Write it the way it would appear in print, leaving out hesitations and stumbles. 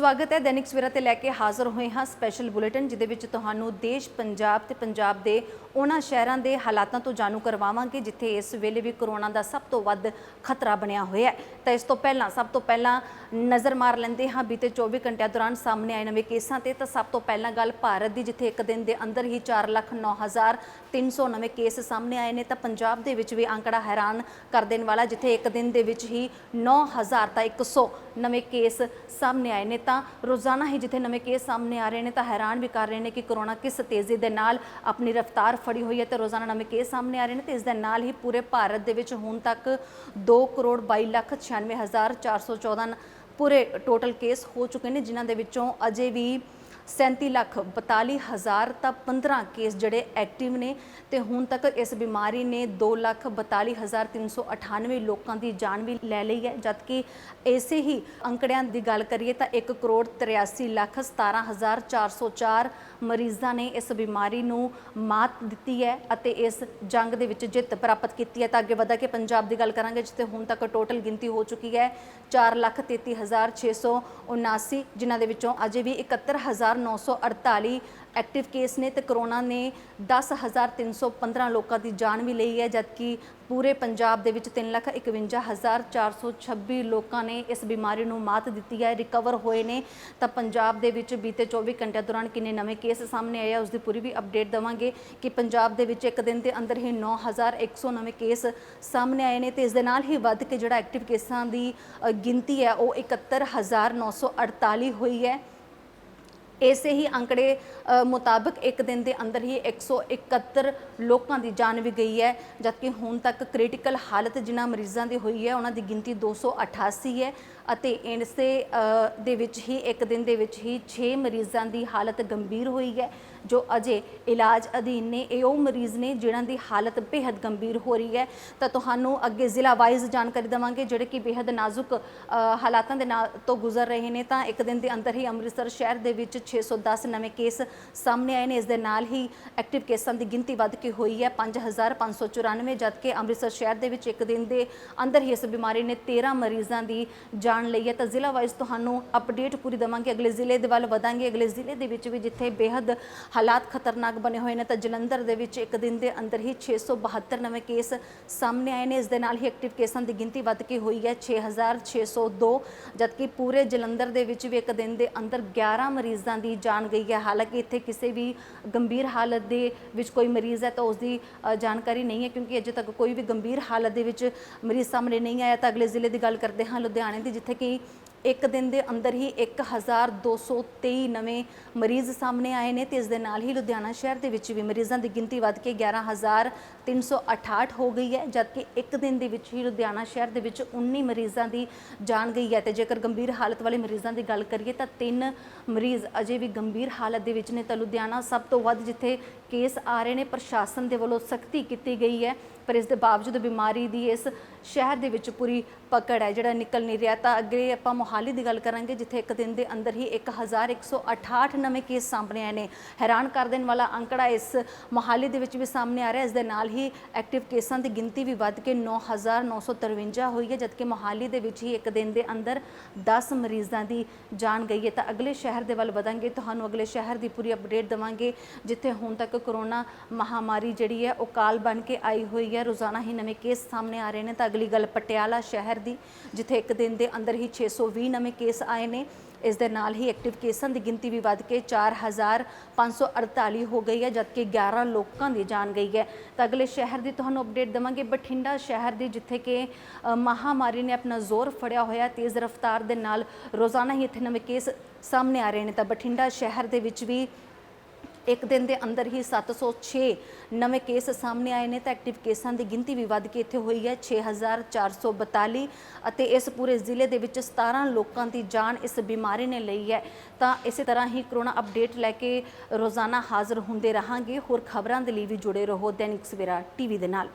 स्वागत है। दैनिक सवेरा ते लैके हाज़र होए हाँ स्पैशल बुलेटिन जिहदे विच तुहानूं देश पंजाब ते पंजाब दे उन्हां शहरां दे हालातां तो जाणू करवावांगे जिथे इस वेले भी कोरोना दा सब तो वध खतरा बनिया होया है। तो इस तो पहलां सब तो पहलां नज़र मार लैंदे हाँ बीते 24 घंटिया दौरान सामने आए नवे केसां ते। तो सब तो पहलां गल भारत दी जिथे एक दिन दे अंदर ही 4,09,300 नवे केस सामने आए ने। तो पंजाब दे विच भी आंकड़ा हैरान कर देने वाला जिथे एक दिन दे विच ही 9,100 नवे केस सामने आए ने। ਤਾਂ रोज़ाना ही जिथे नवे केस सामने आ रहे हैं तो हैरान भी कर रहे हैं कि कोरोना किस तेज़ी के नाल अपनी रफ्तार फड़ी हुई है। तो रोज़ाना नवे केस सामने आ रहे हैं तो इस दे नाल ही पूरे भारत दे विच हुण तक 2,22,96,414 पूरे टोटल केस हो चुके हैं जिन्हां दे विचों अजे भी 37,42,000 तो 15 केस जोड़े एक्टिव ने। तो हुण तक इस बीमारी ने 2,42,398 लोगों की जान भी ले ली है। जबकि इसे ही अंकड़ियां की गल करिए तो 1,83,17,404 मरीजों ने इस बीमारी नूं मात दी है और इस जंग दे विच जित प्राप्त की है। तो अगे वधा के पंजाब की गल करांगे जिथे हुण तक टोटल गिनती हो चुकी है 4,33,679 जिन्हां दे विचों अजे भी 71,948 एक्टिव केस ने। तो कोरोना ने 10,315 लोगों की जान भी ली है। जबकि पूरे पंजाब दे विच 3,51,426 लोगों ने इस बीमारी नूं मात दी है, रिकवर होए ने। तो पंजाब दे विच बीते 24 घंटे दौरान किन्ने नवे केस सामने आए उसकी पूरी भी अपडेट देवांगे कि पंजाब दे विच एक दिन के अंदर ही 9,100 नवे केस सामने आए ने। तो इस दे नाल ही वध के जिहड़ा एक्टिव केसां की गिनती है वो 71,948 हुई है। इसे ही आंकड़े मुताबिक एक दिन के अंदर ही 171 लोगों की जान भी गई है। जबकि हुण तक क्रिटिकल हालत जिन्हां मरीजों की हुई है उन्हां दी गिनती 288 है। इसे दे विच ही एक दिन के विच ही 6 मरीजों की हालत गंभीर हुई है जो अजे इलाज अधीन ने। ये मरीज़ ने जिन्हां की हालत बेहद गंभीर हो रही है। तो तुहानूं अगे जिला वाइज जानकारी देवांगे जिहड़े कि बेहद नाजुक हालातों के नाल तो गुजर रहे हैं। तो एक दिन के अंदर ही अमृतसर शहर के विच 610 नवे केस सामने आए हैं। इस दे नाल ही एक्टिव केसां की गिनती वध के हुई है 5,594। जबकि अमृतसर शहर के विच एक दिन के अंदर ही इस बीमारी ने 13 मरीजों की जान ली है। तो जिला वाइज तुहानूं अपडेट पूरी देवांगे। अगले जिले के वल वधांगे। अगले जिले के विच भी जिथे बेहद हालात खतरनाक बने हुए हैं। तो जलंधर के विच एक दिन के अंदर ही 672 नवे केस सामने आए हैं। इस दे नाल ही एक्टिव केसां की गिनती वध के हुई है 6,602। जबकि पूरे जलंधर के विच भी एक दिन के अंदर 11 मरीजों की जान गई है। हालांकि इत्थे किसी भी गंभीर हालत दे विच कोई मरीज़ है तो उसकी जानकारी नहीं है क्योंकि अजे तक कोई भी गंभीर हालत दे विच मरीज़ सामने नहीं आया। तो अगले जिले की गल करते हाँ लुधियाने की जिथे कि एक दिन के अंदर ही 1,223 नवे मरीज़ सामने आए हैं। तो इस दे नाल ही लुधियाना शहर के विच भी मरीजों की गिनती वध के 11,368 हो गई है। जबकि एक दिन के विच ही लुधियाना शहर के विच 19 मरीजों की जान गई है। तो जेकर गंभीर हालत वाले मरीजों की गल करिए तो 3 मरीज़ अजे भी गंभीर हालत के विच ने। तो लुधियाना सब तो वध जिथे केस आ रहे हैं प्रशासन के वालों सख्ती की गई है पर इस दे बावजूद बीमारी की इस शहर के विच पूरी पकड़ है जिहड़ा निकल नहीं रहा। तो अगे आपां मोहाली की गल करांगे जिथे एक दिन के अंदर ही 1,168 नवे केस सामने आए हैं। हैरान कर देने वाला आंकड़ा इस मोहाली के विच भी सामने आ रहा है। इस दे नाल ही एक्टिव केसां की गिनती भी वध के 9,953 हुई है। जबकि मोहाली के विच ही एक दिन के अंदर 10 मरीजों की जान गई है। तो अगले शहर के वल वधांगे तुहानूं अगले शहर की पूरी अपडेट देवांगे जिथे हुण तक कोरोना महामारी जिहड़ी है वो काल बन के आई हुई है। रोज़ाना ही नवे केस सामने आ रहे हैं। तो अगली गल पटियाला शहर की जिथे एक दिन के अंदर ही 620 नवे केस आए हैं। इस दे नाल ही एक्टिव केसां की गिनती भी वध के 4,548 हो गई है। जबकि 11 लोगों की जान गई है। तो अगले शहर की तुहानूं अपडेट देवांगे बठिंडा शहर की जिथे कि महामारी ने अपना जोर फड़िया होया तेज़ रफ्तार के नाल रोज़ाना ही इत्थे नवे केस सामने आ रहे हैं। तो बठिंडा शहर के विच भी एक दिन के अंदर ही 706 नवे केस सामने आए हैं। तो एक्टिव केसां की गिनती भी वध के इत्थे हुई है 6,442। इस पूरे जिले के विच 17 लोगों की जान इस बीमारी ने ली है। तो इस तरह ही कोरोना अपडेट लैके रोज़ाना हाज़र होंदे रहांगे। होर खबरां दे लई भी जुड़े रहो दैनिक सवेरा टीवी दे नाल।